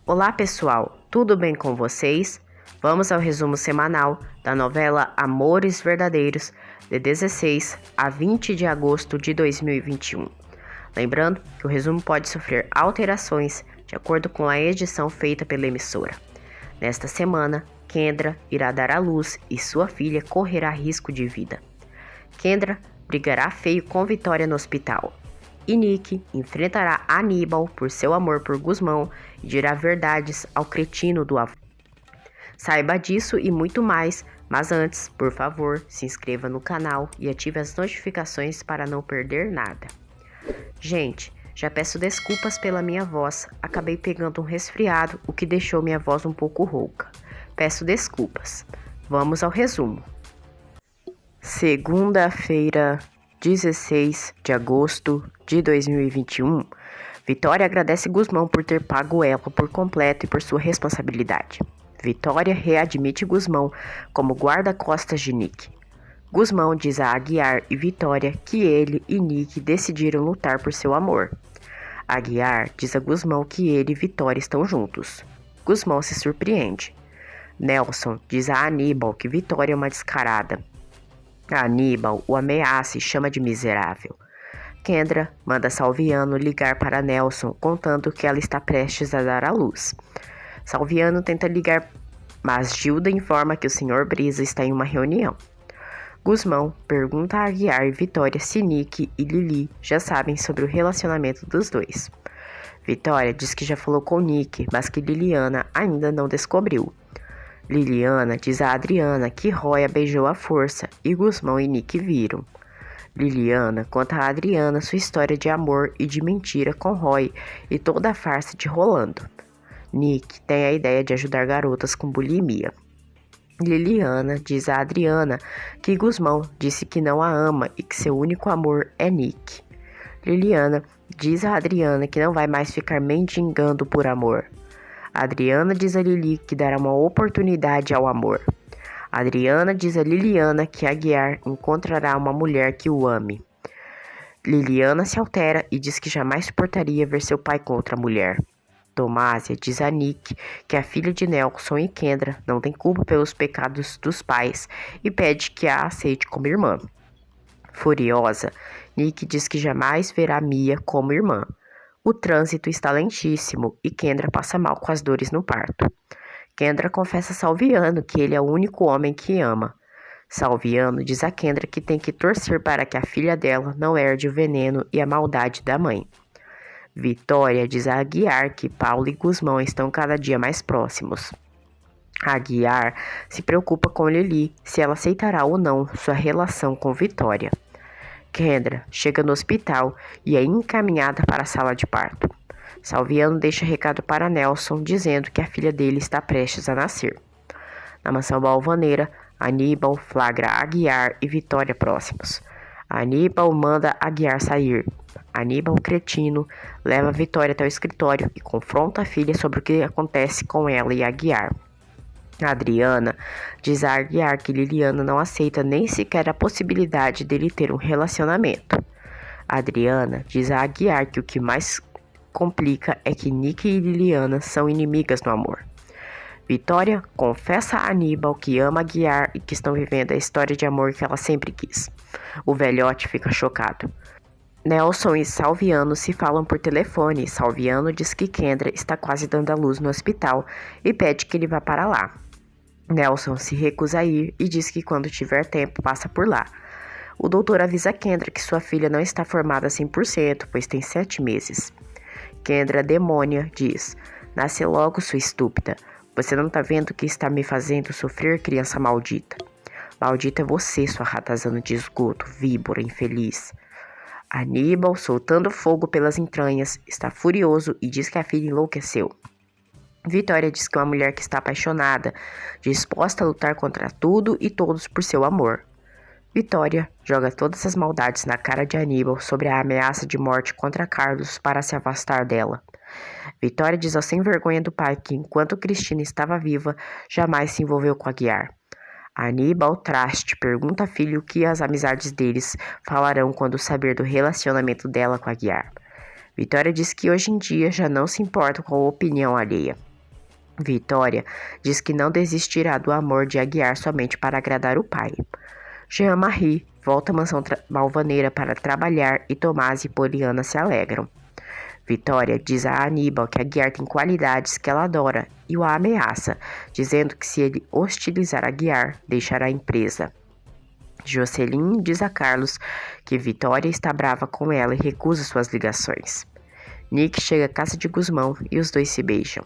Olá pessoal, tudo bem com vocês? Vamos ao resumo semanal da novela Amores Verdadeiros, de 16 a 20 de agosto de 2021. Lembrando que o resumo pode sofrer alterações de acordo com a edição feita pela emissora. Nesta semana, Kendra irá dar à luz e sua filha correrá risco de vida. Kendra brigará feio com Vitória no hospital. E Nick enfrentará Aníbal por seu amor por Gusmão e dirá verdades ao cretino do avô. Saiba disso e muito mais, mas antes, por favor, se inscreva no canal e ative as notificações para não perder nada. Gente, já peço desculpas pela minha voz, acabei pegando um resfriado, o que deixou minha voz um pouco rouca. Peço desculpas. Vamos ao resumo. Segunda-feira, 16 de agosto de 2021, Vitória agradece Gusmão por ter pago ela por completo e por sua responsabilidade. Vitória readmite Gusmão como guarda-costas de Nick. Gusmão diz a Aguiar e Vitória que ele e Nick decidiram lutar por seu amor. Aguiar diz a Gusmão que ele e Vitória estão juntos. Gusmão se surpreende. Nelson diz a Aníbal que Vitória é uma descarada. Aníbal o ameaça e chama de miserável. Kendra manda Salviano ligar para Nelson, contando que ela está prestes a dar à luz. Salviano tenta ligar, mas Gilda informa que o Sr. Brisa está em uma reunião. Gusmão pergunta a Aguiar e Vitória se Nick e Lili já sabem sobre o relacionamento dos dois. Vitória diz que já falou com Nick, mas que Liliana ainda não descobriu. Liliana diz a Adriana que Roy a beijou à força e Gusmão e Nick viram. Liliana conta a Adriana sua história de amor e de mentira com Roy e toda a farsa de Rolando. Nick tem a ideia de ajudar garotas com bulimia. Liliana diz a Adriana que Gusmão disse que não a ama e que seu único amor é Nick. Liliana diz a Adriana que não vai mais ficar mendigando por amor. Adriana diz a Lili que dará uma oportunidade ao amor. Adriana diz a Liliana que Aguiar encontrará uma mulher que o ame. Liliana se altera e diz que jamais suportaria ver seu pai com outra mulher. Tomásia diz a Nick que a filha de Nelson e Kendra não tem culpa pelos pecados dos pais e pede que a aceite como irmã. Furiosa, Nick diz que jamais verá Mia como irmã. O trânsito está lentíssimo e Kendra passa mal com as dores no parto. Kendra confessa a Salviano que ele é o único homem que ama. Salviano diz a Kendra que tem que torcer para que a filha dela não herde o veneno e a maldade da mãe. Vitória diz a Aguiar que Paulo e Gusmão estão cada dia mais próximos. Aguiar se preocupa com Lili se ela aceitará ou não sua relação com Vitória. Kendra chega no hospital e é encaminhada para a sala de parto. Salviano deixa recado para Nelson, dizendo que a filha dele está prestes a nascer. Na mansão Balvaneira, Aníbal flagra Aguiar e Vitória próximos. Aníbal manda Aguiar sair. Aníbal, cretino, leva Vitória até o escritório e confronta a filha sobre o que acontece com ela e Aguiar. Adriana diz a Aguiar que Liliana não aceita nem sequer a possibilidade dele ter um relacionamento. Adriana diz a Aguiar que o que mais complica é que Nick e Liliana são inimigas no amor. Vitória confessa a Aníbal que ama Aguiar e que estão vivendo a história de amor que ela sempre quis. O velhote fica chocado. Nelson e Salviano se falam por telefone. Salviano diz que Kendra está quase dando à luz no hospital e pede que ele vá para lá. Nelson se recusa a ir e diz que quando tiver tempo passa por lá. O doutor avisa Kendra que sua filha não está formada 100%, pois tem 7 meses. Kendra, demônia, diz: "Nasce logo, sua estúpida. Você não tá vendo que está me fazendo sofrer, criança maldita? Maldita é você, sua ratazana de esgoto, víbora infeliz." Aníbal, soltando fogo pelas entranhas, está furioso e diz que a filha enlouqueceu. Vitória diz que é uma mulher que está apaixonada, disposta a lutar contra tudo e todos por seu amor. Vitória joga todas as maldades na cara de Aníbal sobre a ameaça de morte contra Carlos para se afastar dela. Vitória diz ao sem vergonha do pai que, enquanto Cristina estava viva, jamais se envolveu com Aguiar. Aníbal Traste pergunta à filha o que as amizades deles falarão quando saber do relacionamento dela com Aguiar. Vitória diz que hoje em dia já não se importa com a opinião alheia. Vitória diz que não desistirá do amor de Aguiar somente para agradar o pai. Jean-Marie volta à mansão Malvaneira para trabalhar e Tomás e Poliana se alegram. Vitória diz a Aníbal que Aguiar tem qualidades que ela adora e o ameaça, dizendo que se ele hostilizar Aguiar, deixará a empresa. Jocelyn diz a Carlos que Vitória está brava com ela e recusa suas ligações. Nick chega à casa de Gusmão e os dois se beijam.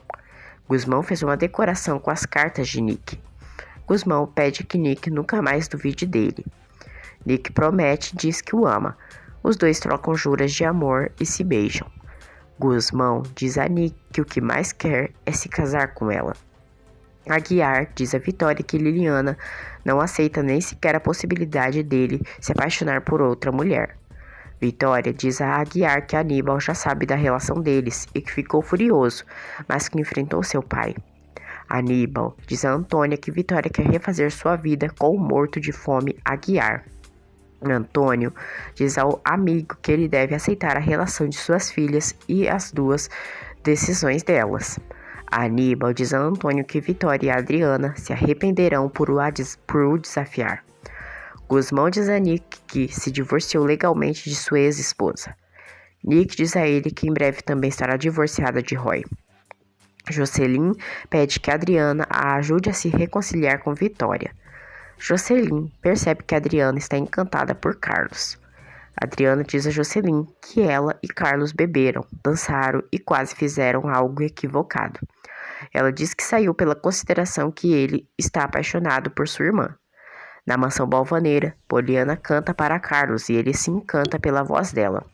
Gusmão fez uma decoração com as cartas de Nick. Gusmão pede que Nick nunca mais duvide dele. Nick promete e diz que o ama. Os dois trocam juras de amor e se beijam. Gusmão diz a Nick que o que mais quer é se casar com ela. Aguiar diz a Vitória que Liliana não aceita nem sequer a possibilidade dele se apaixonar por outra mulher. Vitória diz a Aguiar que Aníbal já sabe da relação deles e que ficou furioso, mas que enfrentou seu pai. Aníbal diz a Antônia que Vitória quer refazer sua vida com o morto de fome Aguiar. Antônio diz ao amigo que ele deve aceitar a relação de suas filhas e as duas decisões delas. Aníbal diz a Antônio que Vitória e Adriana se arrependerão por o desafiar. Gusmão diz a Nick que se divorciou legalmente de sua ex-esposa. Nick diz a ele que em breve também estará divorciada de Roy. Jocelyn pede que Adriana a ajude a se reconciliar com Vitória. Jocelyn percebe que Adriana está encantada por Carlos. Adriana diz a Jocelyn que ela e Carlos beberam, dançaram e quase fizeram algo equivocado. Ela diz que saiu pela consideração que ele está apaixonado por sua irmã. Na mansão Balvaneira, Poliana canta para Carlos e ele se encanta pela voz dela.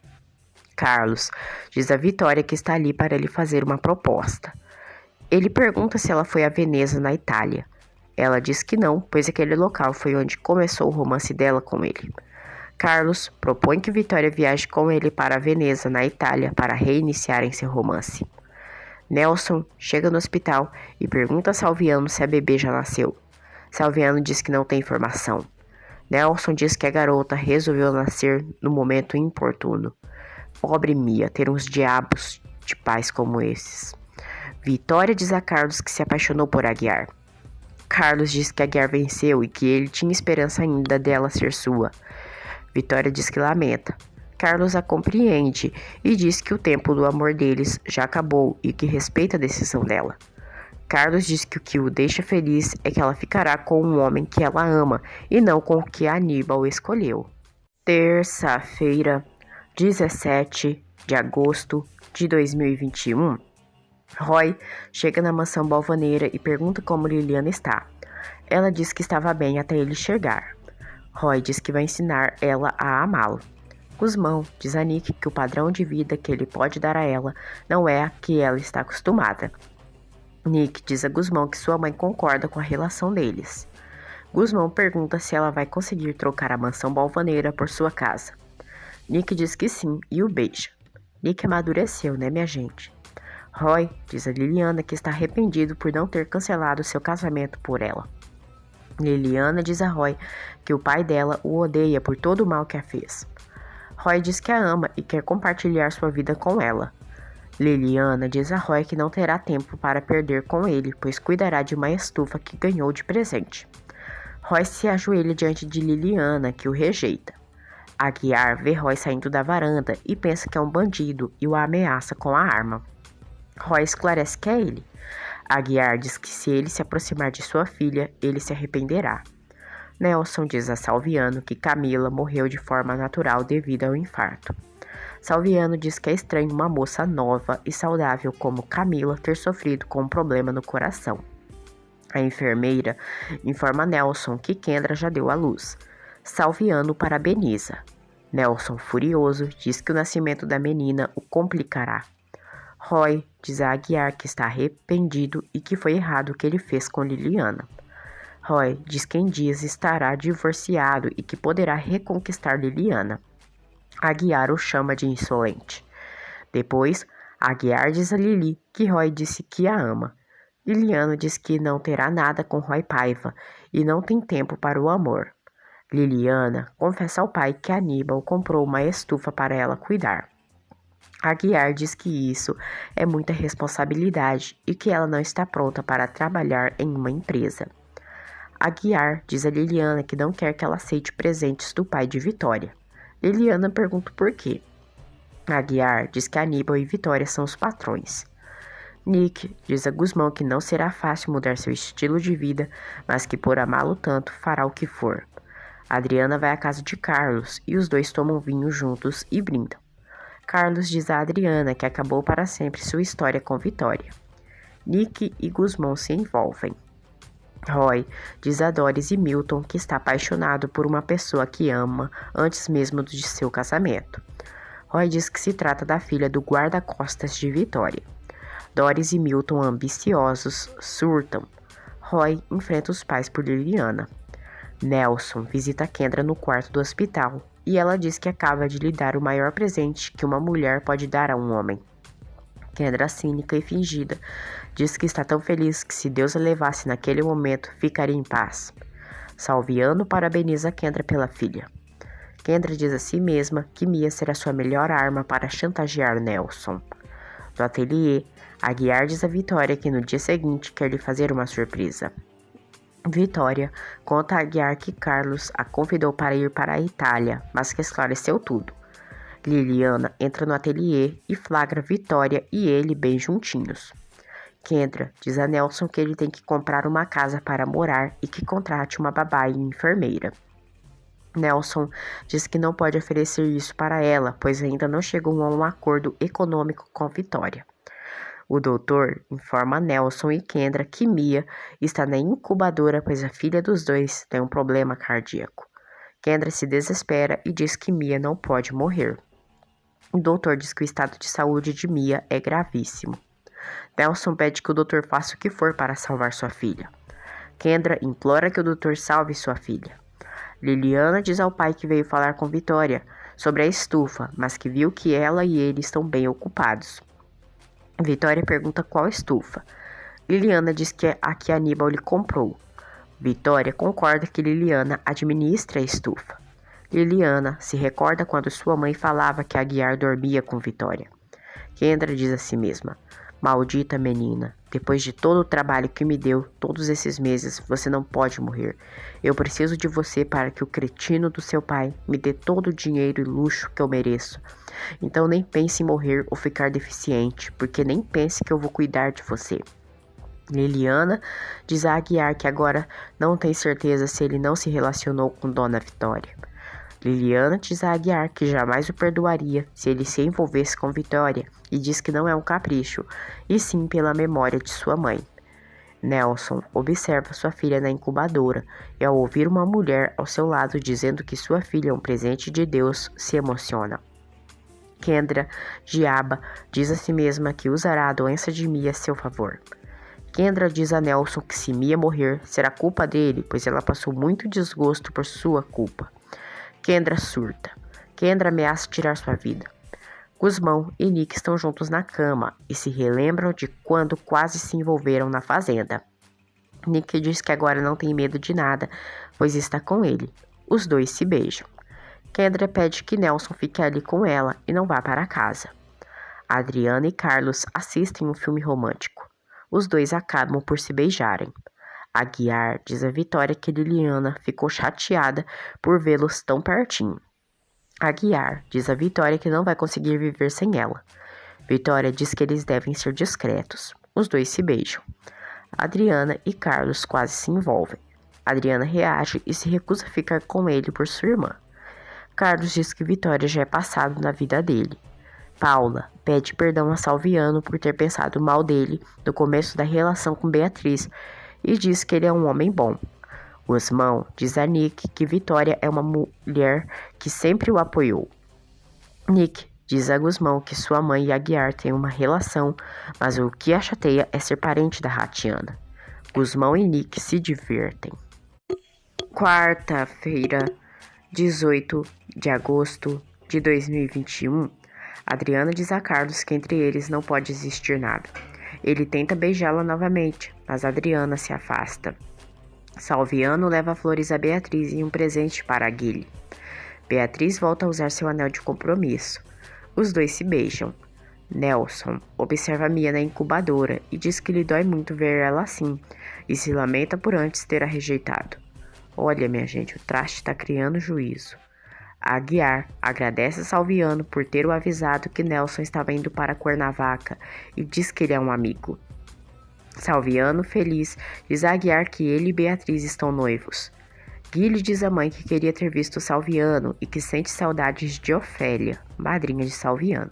Carlos diz a Vitória que está ali para lhe fazer uma proposta. Ele pergunta se ela foi a Veneza, na Itália. Ela diz que não, pois aquele local foi onde começou o romance dela com ele. Carlos propõe que Vitória viaje com ele para Veneza, na Itália, para reiniciarem seu romance. Nelson chega no hospital e pergunta a Salviano se a bebê já nasceu. Salviano diz que não tem informação. Nelson diz que a garota resolveu nascer no momento inoportuno. Pobre Mia, ter uns diabos de pais como esses. Vitória diz a Carlos que se apaixonou por Aguiar. Carlos diz que Aguiar venceu e que ele tinha esperança ainda dela ser sua. Vitória diz que lamenta. Carlos a compreende e diz que o tempo do amor deles já acabou e que respeita a decisão dela. Carlos diz que o que o deixa feliz é que ela ficará com um homem que ela ama e não com o que Aníbal escolheu. Terça-feira, 17 de agosto de 2021. Roy chega na mansão Balvaneira e pergunta como Liliana está. Ela diz que estava bem até ele chegar. Roy diz que vai ensinar ela a amá-lo. Gusmão diz a Nick que o padrão de vida que ele pode dar a ela não é a que ela está acostumada. Nick diz a Gusmão que sua mãe concorda com a relação deles. Gusmão pergunta se ela vai conseguir trocar a mansão Balvaneira por sua casa. Nick diz que sim e o beija. Nick amadureceu, né, minha gente? Roy diz a Liliana que está arrependido por não ter cancelado seu casamento por ela. Liliana diz a Roy que o pai dela o odeia por todo o mal que a fez. Roy diz que a ama e quer compartilhar sua vida com ela. Liliana diz a Roy que não terá tempo para perder com ele, pois cuidará de uma estufa que ganhou de presente. Roy se ajoelha diante de Liliana, que o rejeita. Aguiar vê Roy saindo da varanda e pensa que é um bandido e o ameaça com a arma. Roy esclarece que é ele. Aguiar diz que se ele se aproximar de sua filha, ele se arrependerá. Nelson diz a Salviano que Camila morreu de forma natural devido ao infarto. Salviano diz que é estranho uma moça nova e saudável como Camila ter sofrido com um problema no coração. A enfermeira informa Nelson que Kendra já deu à luz. Salviano parabeniza. Nelson, furioso, diz que o nascimento da menina o complicará. Roy diz a Aguiar que está arrependido e que foi errado o que ele fez com Liliana. Roy diz que em dias estará divorciado e que poderá reconquistar Liliana. Aguiar o chama de insolente. Depois, Aguiar diz a Lili que Roy disse que a ama. Liliana diz que não terá nada com Roy Paiva e não tem tempo para o amor. Liliana confessa ao pai que Aníbal comprou uma estufa para ela cuidar. Aguiar diz que isso é muita responsabilidade e que ela não está pronta para trabalhar em uma empresa. Aguiar diz a Liliana que não quer que ela aceite presentes do pai de Vitória. Liliana pergunta por quê. Aguiar diz que Aníbal e Vitória são os patrões. Nick diz a Gusmão que não será fácil mudar seu estilo de vida, mas que por amá-lo tanto fará o que for. Adriana vai à casa de Carlos e os dois tomam vinho juntos e brindam. Carlos diz a Adriana que acabou para sempre sua história com Vitória. Nick e Gusmão se envolvem. Roy diz a Doris e Milton que está apaixonado por uma pessoa que ama antes mesmo de seu casamento. Roy diz que se trata da filha do guarda-costas de Vitória. Doris e Milton, ambiciosos, surtam. Roy enfrenta os pais por Liliana. Nelson visita Kendra no quarto do hospital e ela diz que acaba de lhe dar o maior presente que uma mulher pode dar a um homem. Kendra, cínica e fingida, diz que está tão feliz que se Deus a levasse naquele momento, ficaria em paz. Salviano parabeniza Kendra pela filha. Kendra diz a si mesma que Mia será sua melhor arma para chantagear Nelson. No ateliê, Aguiar diz a Vitória que no dia seguinte quer lhe fazer uma surpresa. Vitória conta a Aguiar que Carlos a convidou para ir para a Itália, mas que esclareceu tudo. Liliana entra no ateliê e flagra Vitória e ele bem juntinhos. Kendra diz a Nelson que ele tem que comprar uma casa para morar e que contrate uma babá e enfermeira. Nelson diz que não pode oferecer isso para ela, pois ainda não chegou a um acordo econômico com Vitória. O doutor informa Nelson e Kendra que Mia está na incubadora, pois a filha dos dois tem um problema cardíaco. Kendra se desespera e diz que Mia não pode morrer. O doutor diz que o estado de saúde de Mia é gravíssimo. Nelson pede que o doutor faça o que for para salvar sua filha. Kendra implora que o doutor salve sua filha. Liliana diz ao pai que veio falar com Vitória sobre a estufa, mas que viu que ela e ele estão bem ocupados. Vitória pergunta qual estufa. Liliana diz que é a que Aníbal lhe comprou. Vitória concorda que Liliana administra a estufa. Liliana se recorda quando sua mãe falava que Aguiar dormia com Vitória. Kendra diz a si mesma: maldita menina, depois de todo o trabalho que me deu todos esses meses, você não pode morrer. Eu preciso de você para que o cretino do seu pai me dê todo o dinheiro e luxo que eu mereço. Então nem pense em morrer ou ficar deficiente, porque nem pense que eu vou cuidar de você. Liliana diz a Aguiar que agora não tem certeza se ele não se relacionou com Dona Vitória. Liliana diz a Aguiar que jamais o perdoaria se ele se envolvesse com Vitória e diz que não é um capricho, e sim pela memória de sua mãe. Nelson observa sua filha na incubadora e, ao ouvir uma mulher ao seu lado dizendo que sua filha é um presente de Deus, se emociona. Kendra, diaba, diz a si mesma que usará a doença de Mia a seu favor. Kendra diz a Nelson que se Mia morrer, será culpa dele, pois ela passou muito desgosto por sua culpa. Kendra surta. Kendra ameaça tirar sua vida. Gusmão e Nick estão juntos na cama e se relembram de quando quase se envolveram na fazenda. Nick diz que agora não tem medo de nada, pois está com ele. Os dois se beijam. Kendra pede que Nelson fique ali com ela e não vá para casa. Adriana e Carlos assistem um filme romântico. Os dois acabam por se beijarem. Aguiar diz a Vitória que Liliana ficou chateada por vê-los tão pertinho. Aguiar diz a Vitória que não vai conseguir viver sem ela. Vitória diz que eles devem ser discretos. Os dois se beijam. Adriana e Carlos quase se envolvem. Adriana reage e se recusa a ficar com ele por sua irmã. Carlos diz que Vitória já é passado na vida dele. Paula pede perdão a Salviano por ter pensado mal dele no começo da relação com Beatriz e diz que ele é um homem bom. Gusmão diz a Nick que Vitória é uma mulher que sempre o apoiou. Nick diz a Gusmão que sua mãe e Aguiar têm uma relação, mas o que a chateia é ser parente da Ratiana. Gusmão e Nick se divertem. Quarta-feira, 18 de agosto de 2021, Adriana diz a Carlos que entre eles não pode existir nada. Ele tenta beijá-la novamente, mas Adriana se afasta. Salviano leva flores a Beatriz e um presente para a Guilherme. Beatriz volta a usar seu anel de compromisso. Os dois se beijam. Nelson observa Mia na incubadora e diz que lhe dói muito ver ela assim e se lamenta por antes ter a rejeitado. Olha, minha gente, o traste está criando juízo. Aguiar agradece a Salviano por ter o avisado que Nelson estava indo para Cuernavaca e diz que ele é um amigo. Salviano, feliz, diz a Aguiar que ele e Beatriz estão noivos. Gui lhe diz à mãe que queria ter visto Salviano e que sente saudades de Ofélia, madrinha de Salviano.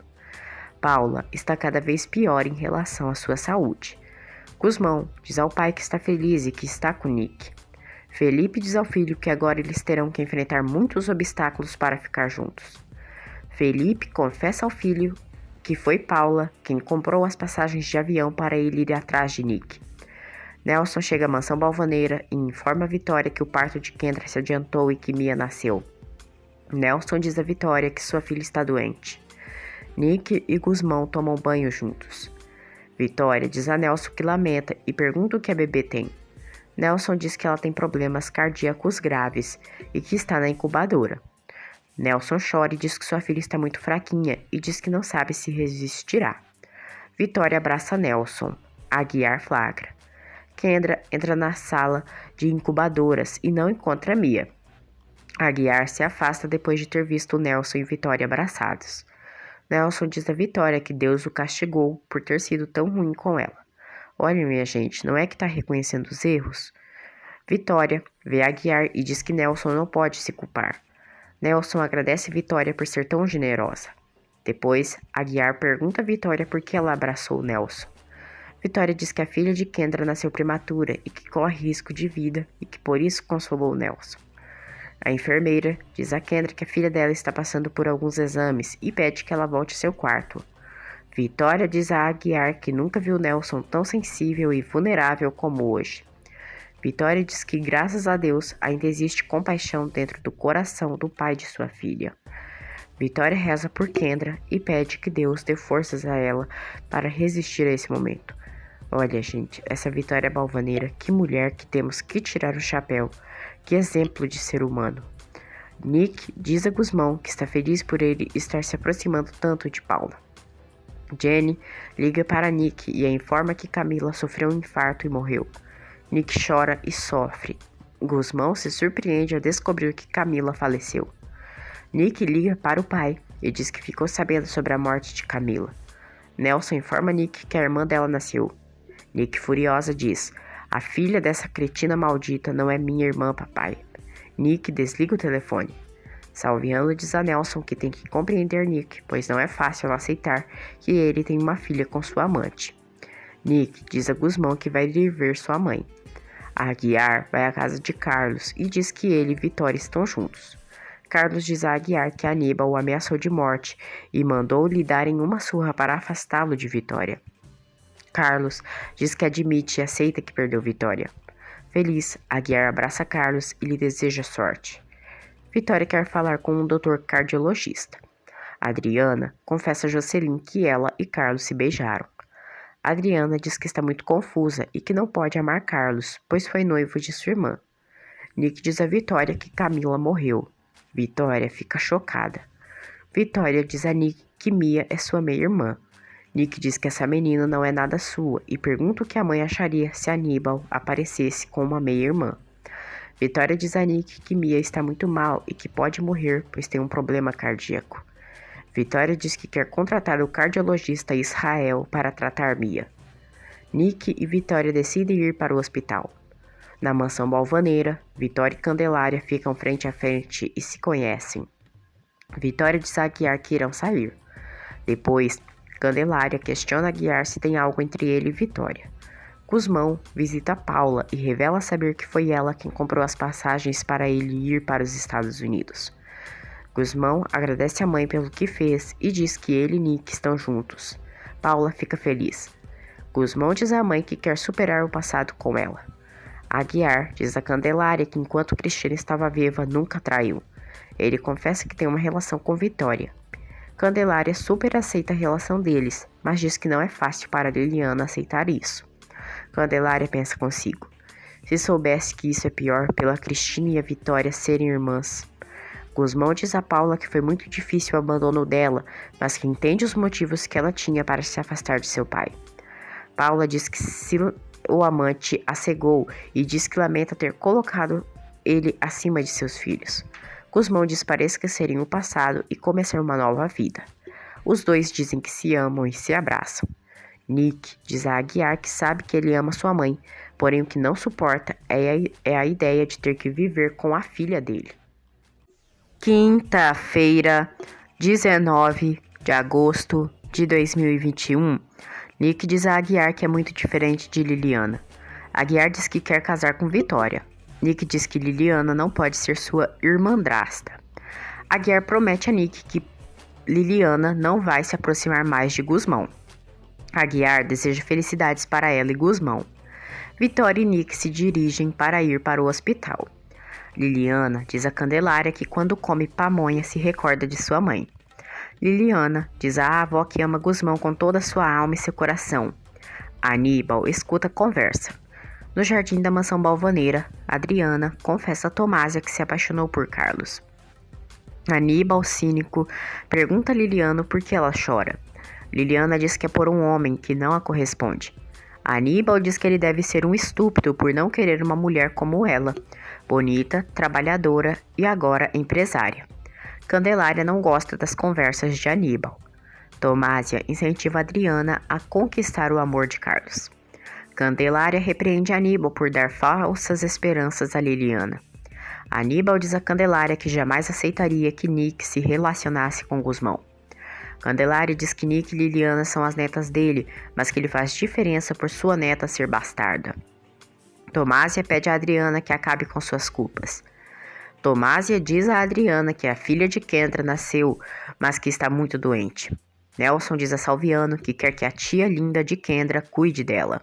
Paula está cada vez pior em relação à sua saúde. Gusmão diz ao pai que está feliz e que está com Nick. Felipe diz ao filho que agora eles terão que enfrentar muitos obstáculos para ficar juntos. Felipe confessa ao filho que foi Paula quem comprou as passagens de avião para ele ir atrás de Nick. Nelson chega à mansão Balvaneira e informa a Vitória que o parto de Kendra se adiantou e que Mia nasceu. Nelson diz a Vitória que sua filha está doente. Nick e Gusmão tomam banho juntos. Vitória diz a Nelson que lamenta e pergunta o que a bebê tem. Nelson diz que ela tem problemas cardíacos graves e que está na incubadora. Nelson chora e diz que sua filha está muito fraquinha e diz que não sabe se resistirá. Vitória abraça Nelson. Aguiar flagra. Kendra entra na sala de incubadoras e não encontra Mia. Aguiar se afasta depois de ter visto Nelson e Vitória abraçados. Nelson diz a Vitória que Deus o castigou por ter sido tão ruim com ela. Olha, minha gente, não é que está reconhecendo os erros? Vitória vê Aguiar e diz que Nelson não pode se culpar. Nelson agradece Vitória por ser tão generosa. Depois, Aguiar pergunta a Vitória por que ela abraçou Nelson. Vitória diz que a filha de Kendra nasceu prematura e que corre risco de vida e que por isso consolou Nelson. A enfermeira diz a Kendra que a filha dela está passando por alguns exames e pede que ela volte ao seu quarto. Vitória diz a Aguiar que nunca viu Nelson tão sensível e vulnerável como hoje. Vitória diz que, graças a Deus, ainda existe compaixão dentro do coração do pai de sua filha. Vitória reza por Kendra e pede que Deus dê forças a ela para resistir a esse momento. Olha, gente, essa Vitória Balvaneira, que mulher que temos que tirar o chapéu. Que exemplo de ser humano. Nick diz a Gusmão que está feliz por ele estar se aproximando tanto de Paula. Jenny liga para Nick e a informa que Camila sofreu um infarto e morreu. Nick chora e sofre. Gusmão se surpreende ao descobrir que Camila faleceu. Nick liga para o pai e diz que ficou sabendo sobre a morte de Camila. Nelson informa Nick que a irmã dela nasceu. Nick, furiosa, diz: "A filha dessa cretina maldita não é minha irmã, papai." Nick desliga o telefone. Salviano diz a Nelson que tem que compreender Nick, pois não é fácil ela aceitar que ele tem uma filha com sua amante. Nick diz a Gusmão que vai ir ver sua mãe. Aguiar vai à casa de Carlos e diz que ele e Vitória estão juntos. Carlos diz a Aguiar que Aníbal o ameaçou de morte e mandou-lhe darem uma surra para afastá-lo de Vitória. Carlos diz que admite e aceita que perdeu Vitória. Feliz, Aguiar abraça Carlos e lhe deseja sorte. Vitória quer falar com um doutor cardiologista. Adriana confessa a Jocelyn que ela e Carlos se beijaram. Adriana diz que está muito confusa e que não pode amar Carlos, pois foi noivo de sua irmã. Nick diz a Vitória que Camila morreu. Vitória fica chocada. Vitória diz a Nick que Mia é sua meia-irmã. Nick diz que essa menina não é nada sua e pergunta o que a mãe acharia se Aníbal aparecesse com uma meia-irmã. Vitória diz a Nick que Mia está muito mal e que pode morrer, pois tem um problema cardíaco. Vitória diz que quer contratar o cardiologista Israel para tratar Mia. Nick e Vitória decidem ir para o hospital. Na mansão Balvaneira, Vitória e Candelária ficam frente a frente e se conhecem. Vitória diz a Aguiar que irão sair. Depois, Candelária questiona Aguiar se tem algo entre ele e Vitória. Gusmão visita Paula e revela saber que foi ela quem comprou as passagens para ele ir para os Estados Unidos. Gusmão agradece a mãe pelo que fez e diz que ele e Nick estão juntos. Paula fica feliz. Gusmão diz à mãe que quer superar o passado com ela. Aguiar diz a Candelária que enquanto Cristina estava viva nunca traiu. Ele confessa que tem uma relação com Vitória. Candelária super aceita a relação deles, mas diz que não é fácil para Liliana aceitar isso. Candelária pensa consigo: se soubesse que isso é pior pela Cristina e a Vitória serem irmãs. Gusmão diz a Paula que foi muito difícil o abandono dela, mas que entende os motivos que ela tinha para se afastar de seu pai. Paula diz que o amante a cegou e diz que lamenta ter colocado ele acima de seus filhos. Gusmão diz para esquecerem o passado e começar uma nova vida. Os dois dizem que se amam e se abraçam. Nick diz a Aguiar que sabe que ele ama sua mãe, porém o que não suporta é a ideia de ter que viver com a filha dele. Quinta-feira, 19 de agosto de 2021. Nick diz a Aguiar que é muito diferente de Liliana. Aguiar diz que quer casar com Vitória. Nick diz que Liliana não pode ser sua irmandrasta. Aguiar promete a Nick que Liliana não vai se aproximar mais de Gusmão. Aguiar deseja felicidades para ela e Gusmão. Vitória e Nick se dirigem para ir para o hospital. Liliana diz a Candelária que quando come pamonha se recorda de sua mãe. Liliana diz à avó que ama Gusmão com toda a sua alma e seu coração. Aníbal escuta a conversa. No jardim da mansão Balvaneira, Adriana confessa a Tomásia que se apaixonou por Carlos. Aníbal, cínico, pergunta a Liliana por que ela chora. Liliana diz que é por um homem que não a corresponde. Aníbal diz que ele deve ser um estúpido por não querer uma mulher como ela, bonita, trabalhadora e agora empresária. Candelária não gosta das conversas de Aníbal. Tomásia incentiva Adriana a conquistar o amor de Carlos. Candelária repreende Aníbal por dar falsas esperanças a Liliana. Aníbal diz a Candelária que jamais aceitaria que Nick se relacionasse com Gusmão. Candelária diz que Nick e Liliana são as netas dele, mas que ele faz diferença por sua neta ser bastarda. Tomásia pede a Adriana que acabe com suas culpas. Tomásia diz a Adriana que a filha de Kendra nasceu, mas que está muito doente. Nelson diz a Salviano que quer que a tia linda de Kendra cuide dela.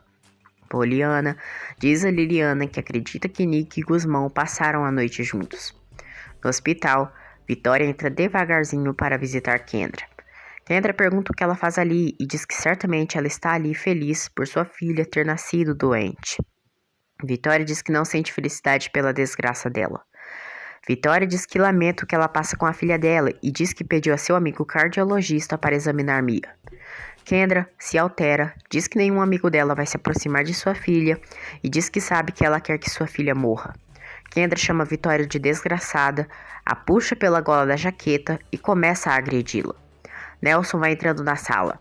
Poliana diz a Liliana que acredita que Nick e Gusmão passaram a noite juntos. No hospital, Vitória entra devagarzinho para visitar Kendra. Kendra pergunta o que ela faz ali e diz que certamente ela está ali feliz por sua filha ter nascido doente. Vitória diz que não sente felicidade pela desgraça dela. Vitória diz que lamenta o que ela passa com a filha dela e diz que pediu a seu amigo cardiologista para examinar Mia. Kendra se altera, diz que nenhum amigo dela vai se aproximar de sua filha e diz que sabe que ela quer que sua filha morra. Kendra chama Vitória de desgraçada, a puxa pela gola da jaqueta e começa a agredi-la. Nelson vai entrando na sala.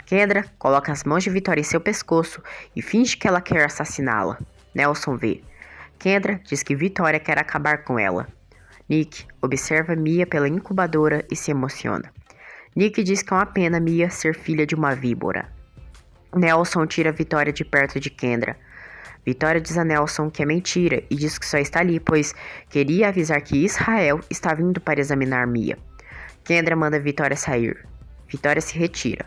Kendra coloca as mãos de Vitória em seu pescoço e finge que ela quer assassiná-la. Nelson vê. Kendra diz que Vitória quer acabar com ela. Nick observa Mia pela incubadora e se emociona. Nick diz que é uma pena Mia ser filha de uma víbora. Nelson tira Vitória de perto de Kendra. Vitória diz a Nelson que é mentira e diz que só está ali pois queria avisar que Israel está vindo para examinar Mia. Kendra manda Vitória sair. Vitória se retira.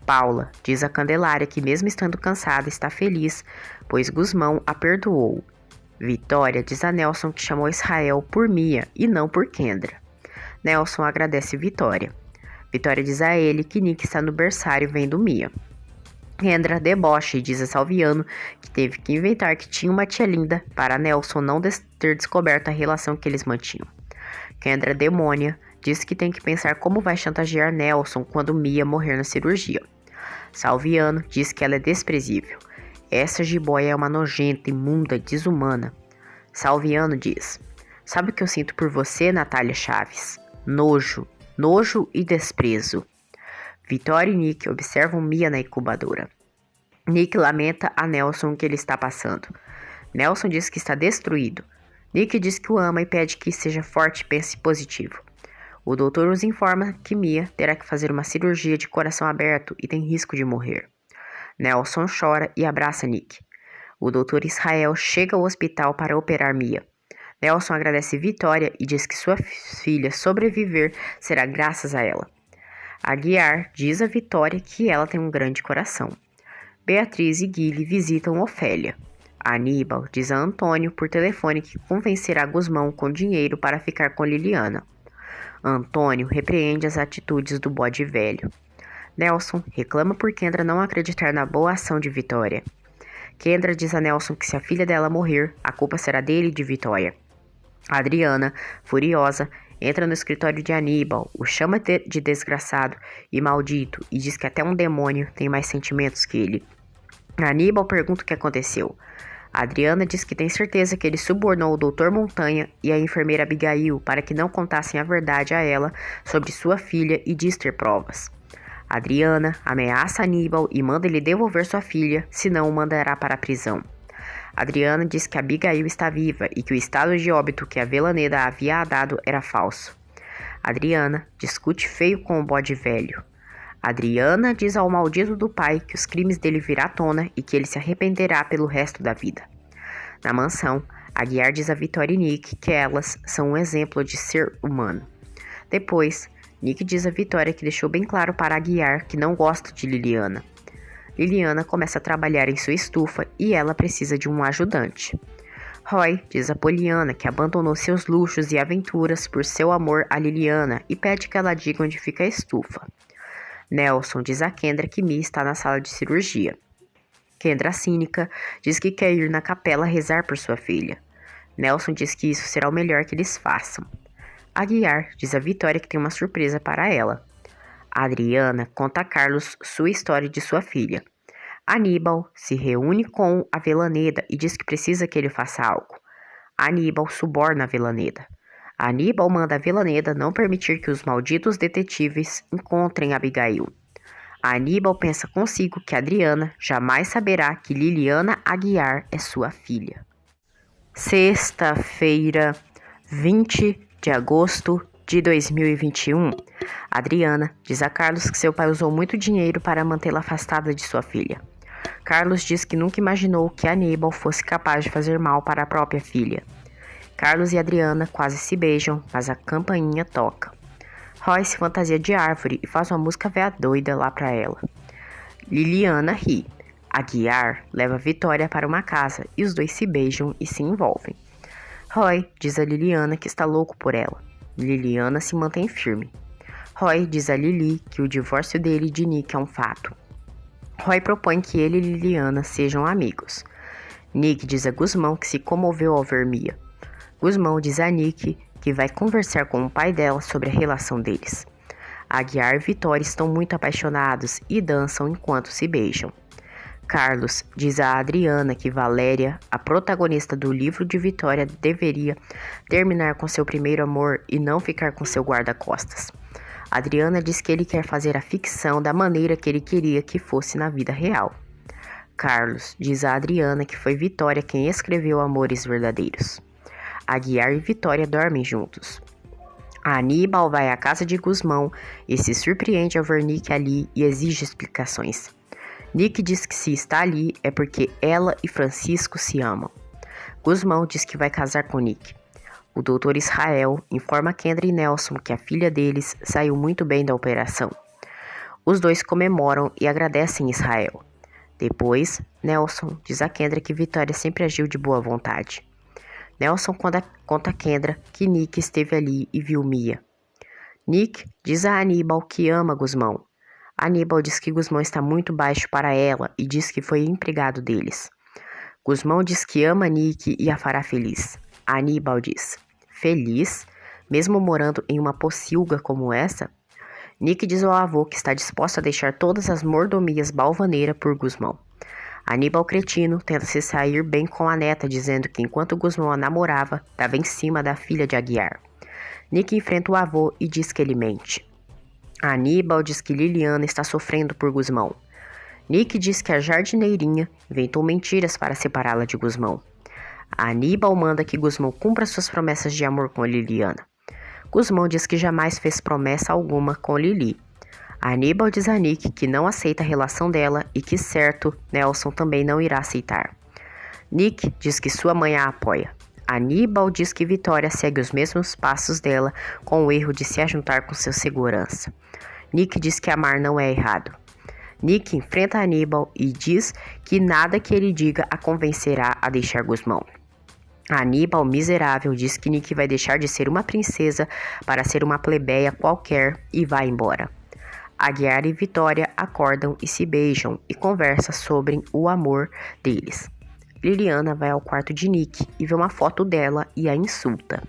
Paula diz a Candelária que mesmo estando cansada está feliz, pois Gusmão a perdoou. Vitória diz a Nelson que chamou Israel por Mia e não por Kendra. Nelson agradece Vitória. Vitória diz a ele que Nick está no berçário vendo Mia. Kendra debocha e diz a Salviano que teve que inventar que tinha uma tia linda para Nelson não ter descoberto a relação que eles mantinham. Kendra demônia diz que tem que pensar como vai chantagear Nelson quando Mia morrer na cirurgia. Salviano diz que ela é desprezível. Essa jiboia é uma nojenta, imunda, desumana. Salviano diz: sabe o que eu sinto por você, Natália Chaves? Nojo e desprezo. Vitória e Nick observam Mia na incubadora. Nick lamenta a Nelson o que ele está passando. Nelson diz que está destruído. Nick diz que o ama e pede que seja forte e pense positivo. O doutor os informa que Mia terá que fazer uma cirurgia de coração aberto e tem risco de morrer. Nelson chora e abraça Nick. O doutor Israel chega ao hospital para operar Mia. Nelson agradece Vitória e diz que sua filha sobreviver será graças a ela. Aguiar diz a Vitória que ela tem um grande coração. Beatriz e Guile visitam Ofélia. Aníbal diz a Antônio por telefone que convencerá Gusmão com dinheiro para ficar com Liliana. Antônio repreende as atitudes do bode velho. Nelson reclama por Kendra não acreditar na boa ação de Vitória. Kendra diz a Nelson que se a filha dela morrer, a culpa será dele e de Vitória. Adriana, furiosa, entra no escritório de Aníbal, o chama de desgraçado e maldito e diz que até um demônio tem mais sentimentos que ele. Aníbal pergunta o que aconteceu. Adriana diz que tem certeza que ele subornou o Dr. Montanha e a enfermeira Abigail para que não contassem a verdade a ela sobre sua filha e diz ter provas. Adriana ameaça Aníbal e manda ele devolver sua filha, senão o mandará para a prisão. Adriana diz que Abigail está viva e que o estado de óbito que a Velaneda havia dado era falso. Adriana discute feio com o bode velho. Adriana diz ao maldito do pai que os crimes dele virá à tona e que ele se arrependerá pelo resto da vida. Na mansão, Aguiar diz a Vitória e Nick que elas são um exemplo de ser humano. Depois, Nick diz a Vitória que deixou bem claro para Aguiar que não gosta de Liliana. Liliana começa a trabalhar em sua estufa e ela precisa de um ajudante. Roy diz a Poliana que abandonou seus luxos e aventuras por seu amor a Liliana e pede que ela diga onde fica a estufa. Nelson diz a Kendra que Mia está na sala de cirurgia. Kendra, cínica, diz que quer ir na capela rezar por sua filha. Nelson diz que isso será o melhor que eles façam. Aguiar diz a Vitória que tem uma surpresa para ela. Adriana conta a Carlos sua história de sua filha. Aníbal se reúne com a Velaneda e diz que precisa que ele faça algo. Aníbal suborna a Velaneda. Aníbal manda a Velaneda não permitir que os malditos detetives encontrem Abigail. Aníbal pensa consigo que Adriana jamais saberá que Liliana Aguiar é sua filha. Sexta-feira, 20 de agosto de 2021. Adriana diz a Carlos que seu pai usou muito dinheiro para mantê-la afastada de sua filha. Carlos diz que nunca imaginou que Aníbal fosse capaz de fazer mal para a própria filha. Carlos e Adriana quase se beijam, mas a campainha toca. Roy se fantasia de árvore e faz uma música véia doida lá para ela. Liliana ri. Aguiar leva Vitória para uma casa e os dois se beijam e se envolvem. Roy diz a Liliana que está louco por ela. Liliana se mantém firme. Roy diz a Lili que o divórcio dele e de Nick é um fato. Roy propõe que ele e Liliana sejam amigos. Nick diz a Gusmão que se comoveu ao ver Mia. Gusmão diz a Nick que vai conversar com o pai dela sobre a relação deles. Aguiar e Vitória estão muito apaixonados e dançam enquanto se beijam. Carlos diz a Adriana que Valéria, a protagonista do livro de Vitória, deveria terminar com seu primeiro amor e não ficar com seu guarda-costas. Adriana diz que ele quer fazer a ficção da maneira que ele queria que fosse na vida real. Carlos diz a Adriana que foi Vitória quem escreveu Amores Verdadeiros. Aguiar e Vitória dormem juntos. Aníbal vai à casa de Gusmão e se surpreende ao ver Nick ali e exige explicações. Nick diz que se está ali é porque ela e Francisco se amam. Gusmão diz que vai casar com Nick. O Dr. Israel informa Kendra e Nelson que a filha deles saiu muito bem da operação. Os dois comemoram e agradecem Israel. Depois, Nelson diz a Kendra que Vitória sempre agiu de boa vontade. Nelson conta a Kendra que Nick esteve ali e viu Mia. Nick diz a Aníbal que ama Gusmão. Aníbal diz que Gusmão está muito baixo para ela e diz que foi empregado deles. Gusmão diz que ama Nick e a fará feliz. Aníbal diz: feliz? Mesmo morando em uma pocilga como essa? Nick diz ao avô que está disposto a deixar todas as mordomias balvaneira por Gusmão. Aníbal cretino tenta se sair bem com a neta, dizendo que enquanto Gusmão a namorava, estava em cima da filha de Aguiar. Nick enfrenta o avô e diz que ele mente. Aníbal diz que Liliana está sofrendo por Gusmão. Nick diz que a jardineirinha inventou mentiras para separá-la de Gusmão. Aníbal manda que Gusmão cumpra suas promessas de amor com Liliana. Gusmão diz que jamais fez promessa alguma com Lili. Aníbal diz a Nick que não aceita a relação dela e que, certo, Nelson também não irá aceitar. Nick diz que sua mãe a apoia. Aníbal diz que Vitória segue os mesmos passos dela com o erro de se ajuntar com seu segurança. Nick diz que amar não é errado. Nick enfrenta Aníbal e diz que nada que ele diga a convencerá a deixar Gusmão. Aníbal, miserável, diz que Nick vai deixar de ser uma princesa para ser uma plebeia qualquer e vai embora. Aguiar e Vitória acordam e se beijam e conversam sobre o amor deles. Liliana vai ao quarto de Nick e vê uma foto dela e a insulta.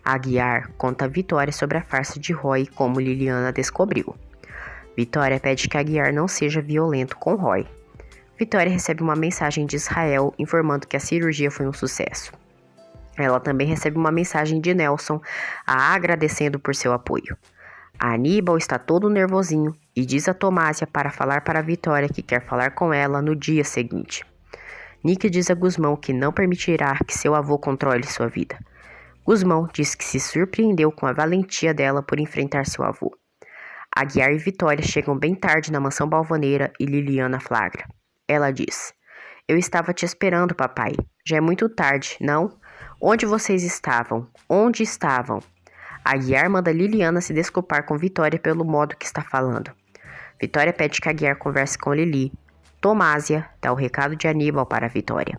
Aguiar conta a Vitória sobre a farsa de Roy e como Liliana descobriu. Vitória pede que Aguiar não seja violento com Roy. Vitória recebe uma mensagem de Israel informando que a cirurgia foi um sucesso. Ela também recebe uma mensagem de Nelson a agradecendo por seu apoio. A Aníbal está todo nervosinho e diz a Tomásia para falar para a Vitória que quer falar com ela no dia seguinte. Nick diz a Gusmão que não permitirá que seu avô controle sua vida. Gusmão diz que se surpreendeu com a valentia dela por enfrentar seu avô. Aguiar e Vitória chegam bem tarde na mansão Balvaneira e Liliana flagra. Ela diz: "Eu estava te esperando, papai. Já é muito tarde, não? Onde vocês estavam? Onde estavam?" Aguiar manda Liliana se desculpar com Vitória pelo modo que está falando. Vitória pede que Aguiar converse com Lili. Tomásia dá o recado de Aníbal para Vitória.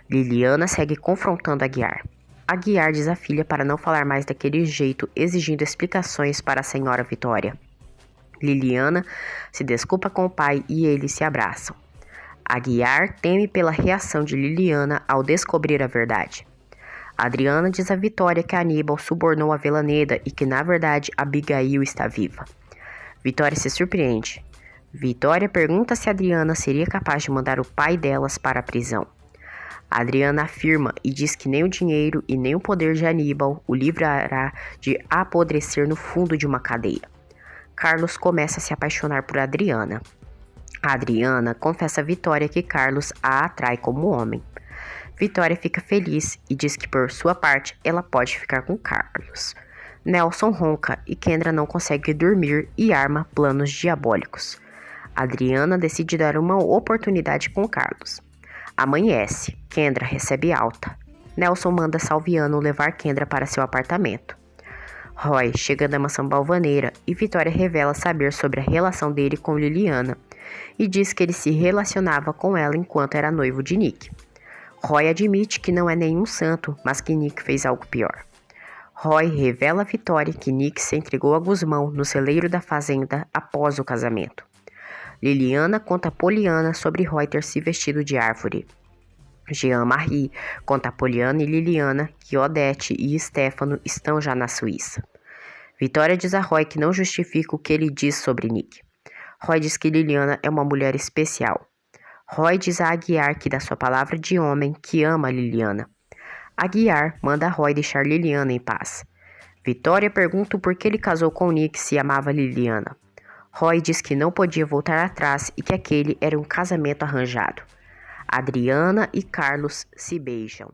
Liliana segue confrontando Aguiar. Aguiar diz à filha para não falar mais daquele jeito, exigindo explicações para a senhora Vitória. Liliana se desculpa com o pai e eles se abraçam. Aguiar teme pela reação de Liliana ao descobrir a verdade. Adriana diz a Vitória que Aníbal subornou a Velaneda e que, na verdade, Abigail está viva. Vitória se surpreende. Vitória pergunta se Adriana seria capaz de mandar o pai delas para a prisão. Adriana afirma e diz que nem o dinheiro e nem o poder de Aníbal o livrará de apodrecer no fundo de uma cadeia. Carlos começa a se apaixonar por Adriana. Adriana confessa a Vitória que Carlos a atrai como homem. Vitória fica feliz e diz que, por sua parte, ela pode ficar com Carlos. Nelson ronca e Kendra não consegue dormir e arma planos diabólicos. Adriana decide dar uma oportunidade com Carlos. Amanhece, Kendra recebe alta. Nelson manda Salviano levar Kendra para seu apartamento. Roy chega da mansão Balvaneira e Vitória revela saber sobre a relação dele com Liliana e diz que ele se relacionava com ela enquanto era noivo de Nick. Roy admite que não é nenhum santo, mas que Nick fez algo pior. Roy revela a Vitória que Nick se entregou a Gusmão no celeiro da fazenda após o casamento. Liliana conta a Poliana sobre Roy ter se vestido de árvore. Jean-Marie conta a Poliana e Liliana que Odete e Stefano estão já na Suíça. Vitória diz a Roy que não justifica o que ele diz sobre Nick. Roy diz que Liliana é uma mulher especial. Roy diz a Aguiar que dá sua palavra de homem que ama Liliana. Aguiar manda a Roy deixar Liliana em paz. Vitória pergunta por que ele casou com Nick se amava Liliana. Roy diz que não podia voltar atrás e que aquele era um casamento arranjado. Adriana e Carlos se beijam.